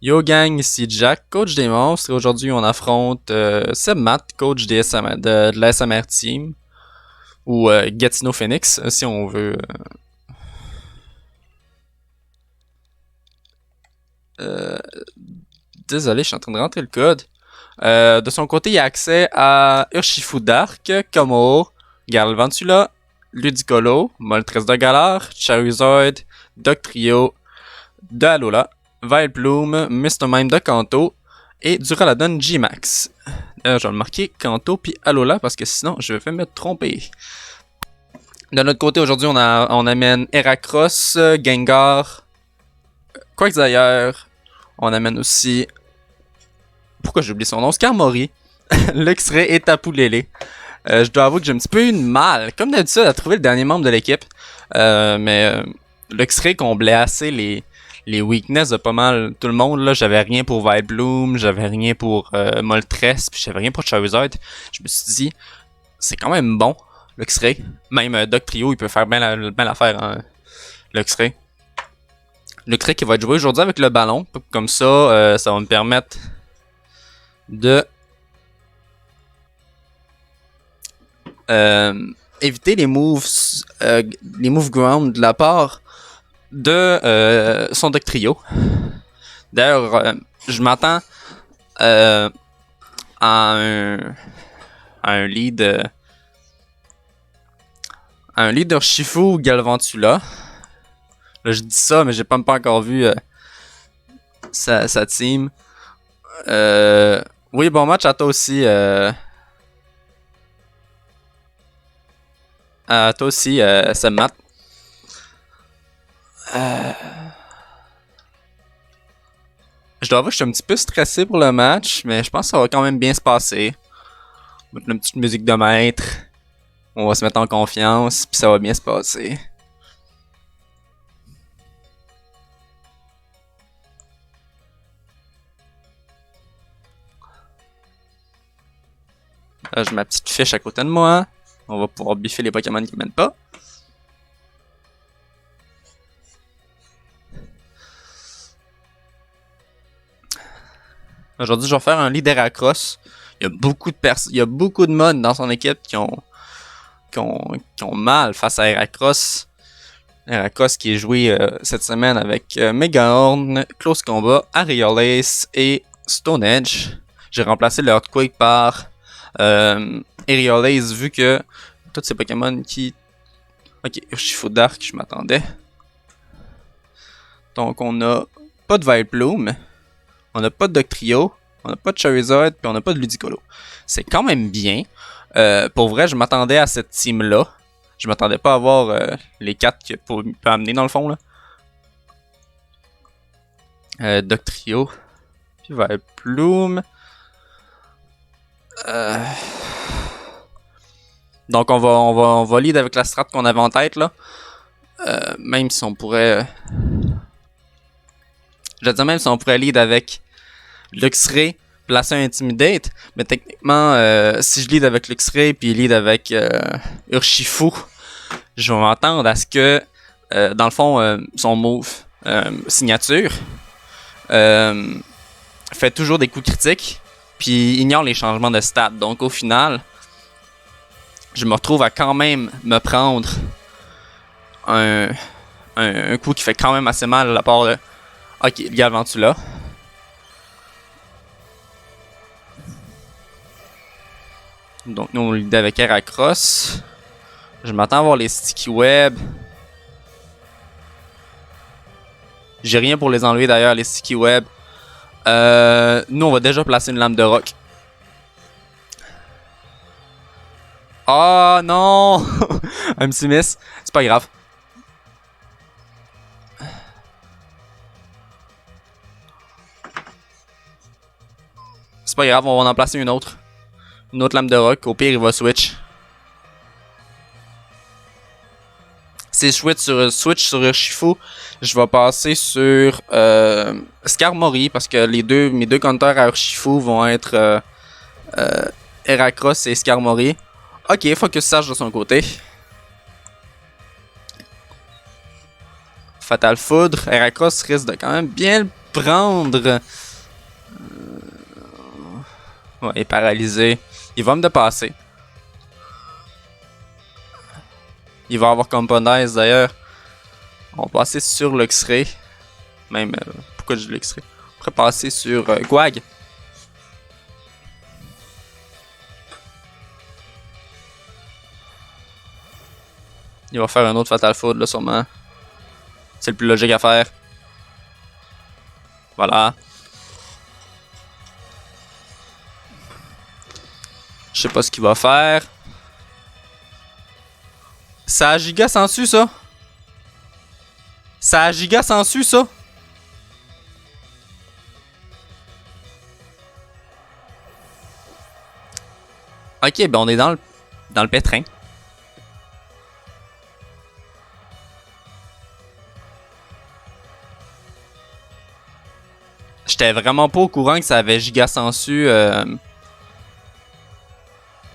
Yo gang, ici Jack, coach des monstres, et aujourd'hui on affronte Seb Matt, coach des de la SMR Team, ou Gatineau Phoenix, si on veut. Euh, Désolé, je suis en train de rentrer le code. De son côté, il y a accès à Urshifu Dark, Como, Galvantula, Ludicolo, Moltres de Galar, Charizard, Doctrio, de Alola, Vileplume, Mr. Mime de Kanto et Duraludon G-Max. Je vais le marquer Kanto puis Alola parce que sinon je vais me tromper. De notre côté, aujourd'hui, on amène Heracross, Gengar, Quagsire. On amène aussi. Pourquoi j'ai oublié son nom? Skarmory, Luxray et Tapu Lele. Je dois avouer que j'ai un petit peu eu de mal, comme d'habitude, à trouver le dernier membre de l'équipe. Mais Luxray comblait assez les weaknesses de pas mal tout le monde. Là, j'avais rien pour Vileplume, j'avais rien pour Moltres, puis j'avais rien pour Charizard. Je me suis dit, c'est quand même bon, Luxray. Même Doctrio, il peut faire bien l'affaire, hein, Luxray. Luxray qui va être joué aujourd'hui avec le ballon. Comme ça, ça va me permettre de éviter les moves ground de la part de son Doctrio. D'ailleurs, je m'attends à un lead Urshifu ou Galvantula. Là, je dis ça, mais j'ai pas encore vu sa team. Oui, bon match à toi aussi. À toi aussi, Sam Matt. Je dois avouer que je suis un petit peu stressé pour le match, mais je pense que ça va quand même bien se passer. On va mettre une petite musique de maître. On va se mettre en confiance, puis ça va bien se passer. Là, j'ai ma petite fiche à côté de moi. On va pouvoir biffer les Pokémon qui mènent pas. Aujourd'hui, je vais faire un lead Heracross. Il y a beaucoup de mods dans son équipe qui ont mal face à Heracross. Heracross qui est joué cette semaine avec Megahorn, Close Combat, Areoles et Stone Edge. J'ai remplacé le Earthquake par Areoles vu que tous ces Pokémon qui... Ok, Urshifu Dark, je m'attendais. Donc on a pas de Vileplume, on a pas de Doctrio, on a pas de Charizard, puis on a pas de Ludicolo. C'est quand même bien. Pour vrai, je m'attendais à cette team-là. Je m'attendais pas à avoir les 4 qu'il peut amener dans le fond. Là. Doctrio, puis Vileplume. Donc on va lead avec la strat qu'on avait en tête là. Même si on pourrait... Je veux dire, même si on pourrait lead avec Luxray, placer un Intimidate, mais techniquement, si je lead avec Luxray puis lead avec Urshifu, je vais m'attendre à ce que, dans le fond, son move signature fait toujours des coups critiques, puis ignore les changements de stats. Donc au final, je me retrouve à quand même me prendre un coup qui fait quand même assez mal à la part de... Ok, Galvantula. Donc nous on lead avec Heracross. Je m'attends à voir les Sticky Web. J'ai rien pour les enlever d'ailleurs, les Sticky Web. Nous on va déjà placer une lame de rock. Oh non! Un petit miss. C'est pas grave. C'est pas grave, on va en placer une autre. Une autre lame de rock. Au pire, il va switch. Si je switch sur Urshifu, je vais passer sur Skarmory parce que mes deux counters à Urshifu vont être Heracross et Skarmory. Ok, Focus Sage de son côté. Fatal Foudre. Heracross risque de quand même bien prendre. Ouais, il est paralysé. Il va me dépasser. Il va avoir Compromise d'ailleurs. On va passer sur Luxray. Même, pourquoi je dis Luxray? On pourrait passer sur Gwag. Il va faire un autre Fatal Food là sûrement. C'est le plus logique à faire. Voilà. Je sais pas ce qu'il va faire. Ça a giga sensu ça. Ça a giga sensu ça. Ok, ben on est dans le pétrin. J'étais vraiment pas au courant que ça avait giga sensu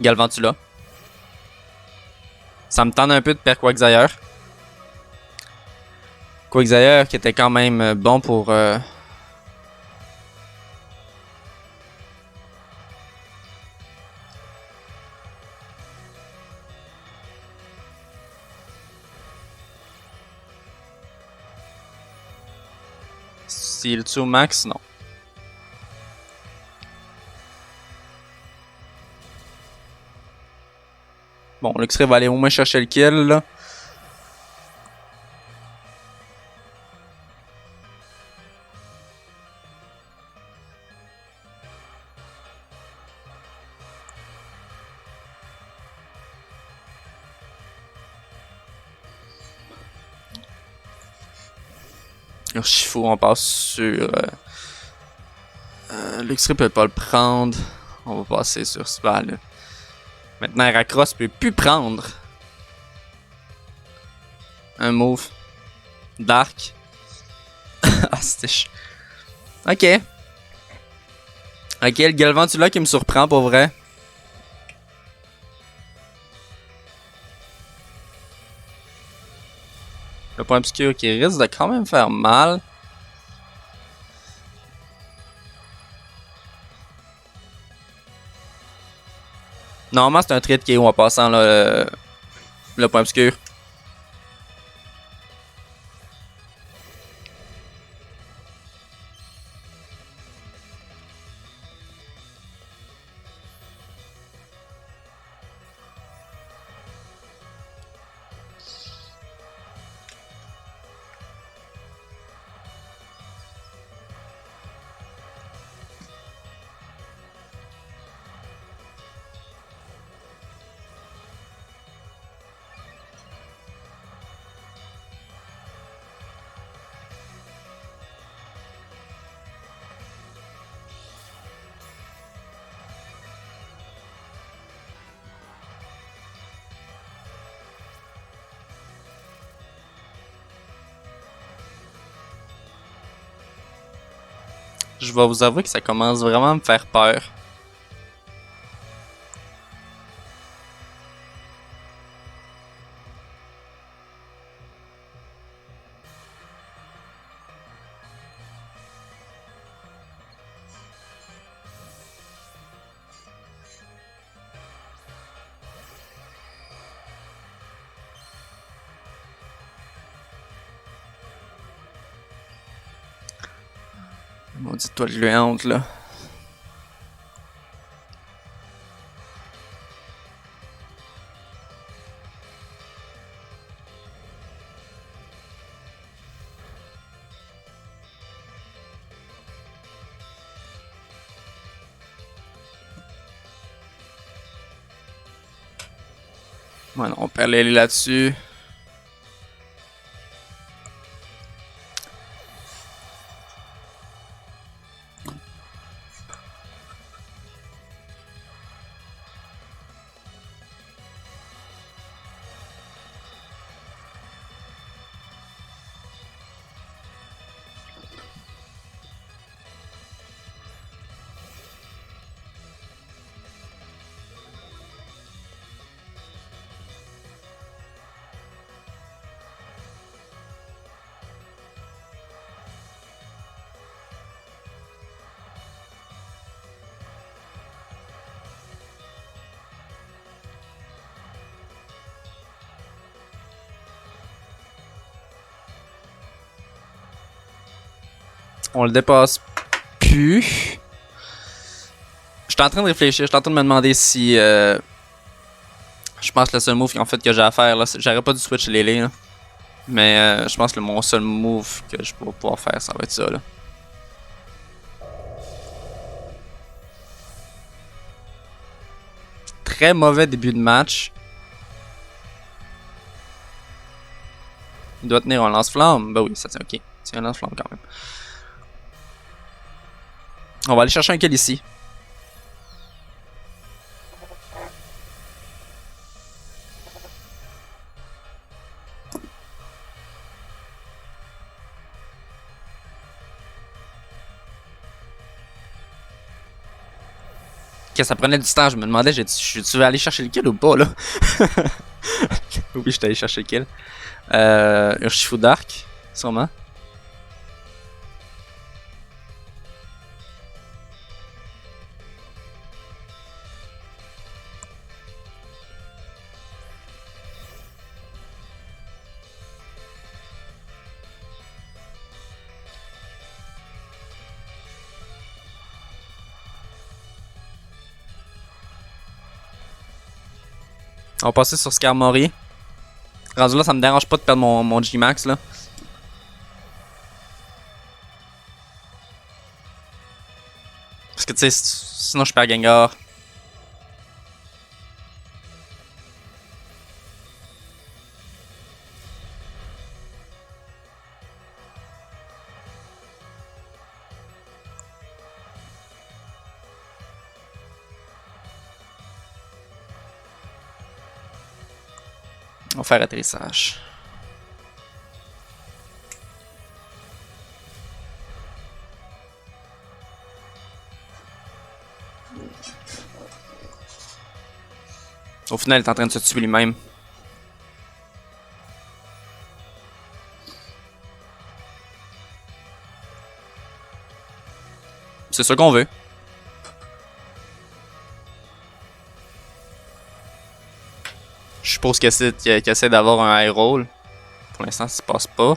Galvantula. Ça me tente un peu de perdre Quagsire. Quagsire qui était quand même bon pour... S'il tue au max, non. Bon, Luxray va aller au moins chercher le kill, là. Urshifu, on passe sur... Luxray peut pas le prendre. On va passer sur Sval. Maintenant, Heracross peut plus prendre un move. Dark. Ah, c'était... Ok. Ok, le Galvantula qui me surprend pour vrai. Le point obscur qui risque de quand même faire mal. Normalement, c'est un trait de KO en passant là, le point obscur. Je vais vous avouer que ça commence vraiment à me faire peur. Maudite toile gluante là. Voilà, on perd les là-dessus. On le dépasse plus. J'étais en train de réfléchir, j'étais en train de me demander si. Je pense que le seul move en fait que j'ai à faire, là, j'aurais pas dû switch les là. Mais je pense que mon seul move que je vais pouvoir faire, ça va être ça là. Très mauvais début de match. Il doit tenir un lance-flamme. Bah oui, ça tient ok. C'est un lance-flamme quand même. On va aller chercher un kill ici. Ok, ça prenait du temps. Je me demandais, je vais aller chercher le kill ou pas là? Oui, je suis allé chercher le kill. Urshifu Dark, sûrement. On va passer sur Skarmory. Rendu là, ça me dérange pas de perdre mon G-Max là. Parce que tu sais, sinon je perds Gengar. On va faire atterrissage. Au final, il est en train de se tuer lui-même. C'est ça qu'on veut. Je suppose qu'il essaie d'avoir un high roll. Pour l'instant, ça se passe pas.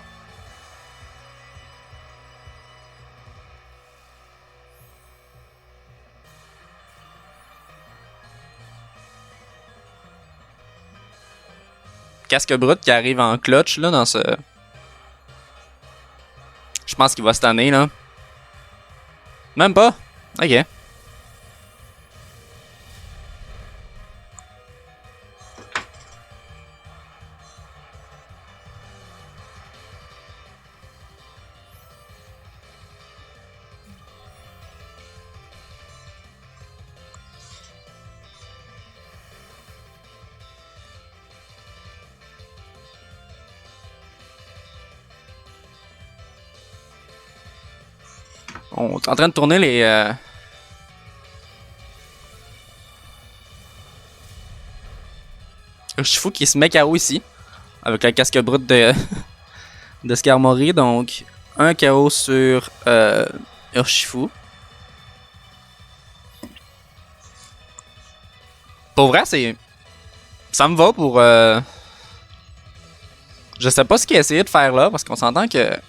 Casque brut qui arrive en clutch là dans ce. Je pense qu'il va stunner là. Même pas. Ok. On est en train de tourner les. Urshifu qui se met KO ici. Avec le casque brut de Skarmory. Donc, un KO sur Urshifu. Pour vrai, c'est. Ça me va pour. Je sais pas ce qu'il a essayé de faire là, parce qu'on s'entend que.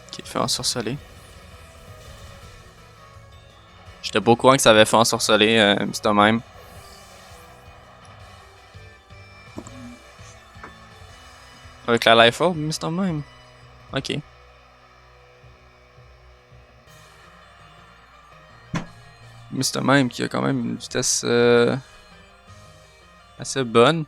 Qui fait ensorceler. J'étais pas au courant que ça avait fait ensorceler, Mr. Mime. Avec la Life Orb, Mr. Mime. Ok. Mr. Mime qui a quand même une vitesse assez bonne.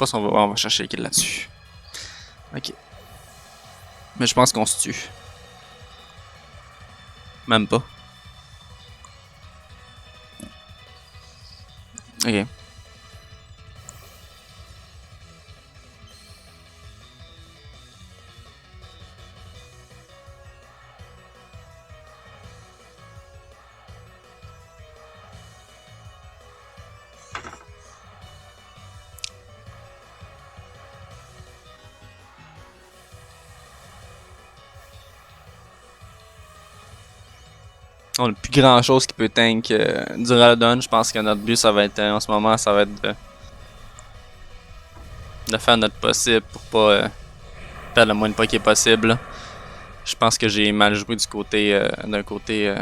pas si on va chercher les kills là-dessus. Ok. Mais je pense qu'on se tue. Même pas. Ok. On n'a plus grand chose qui peut tank Duraludon. Je pense que notre but, ça va être en ce moment, ça va être de faire notre possible pour pas perdre le moins de poké possible. Je pense que j'ai mal joué du côté d'un côté.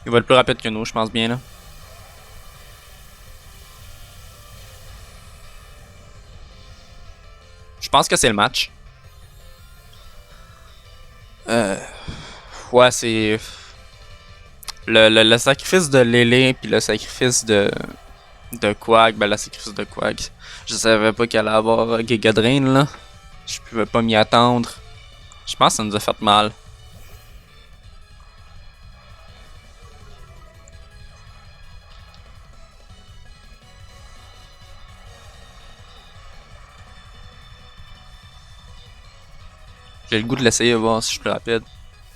Il va être plus rapide que nous, je pense bien là. Je pense que c'est le match. Ouais, c'est le sacrifice de Lélé puis le sacrifice de Quag. Ben, le sacrifice de Quag. Je savais pas qu'elle allait avoir Giga Drain là. Je pouvais pas m'y attendre. Je pense que ça nous a fait mal. J'ai le goût de l'essayer, voir si je suis plus rapide.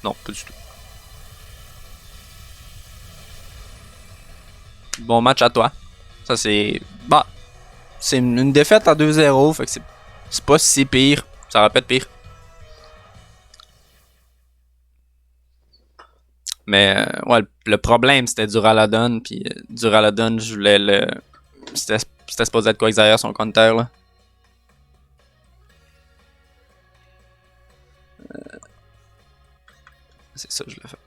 Non, pas du tout. Bon match à toi. Ça c'est. Bah. C'est une défaite à 2-0, fait que c'est pas si pire. Ça aurait pu être pire. Mais ouais, le problème c'était Duraludon, puis Duraludon, je voulais le. C'était supposé être Quagsire son counter là. C'est ça, je l'ai fait.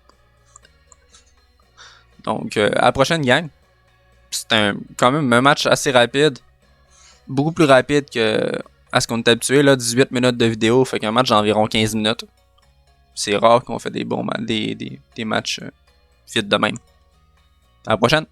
Donc, à la prochaine gang. C'était quand même un match assez rapide. Beaucoup plus rapide que à ce qu'on est habitué. Là, 18 minutes de vidéo, fait qu'un match d'environ 15 minutes. C'est rare qu'on fait des bons des matchs vite de même. À la prochaine!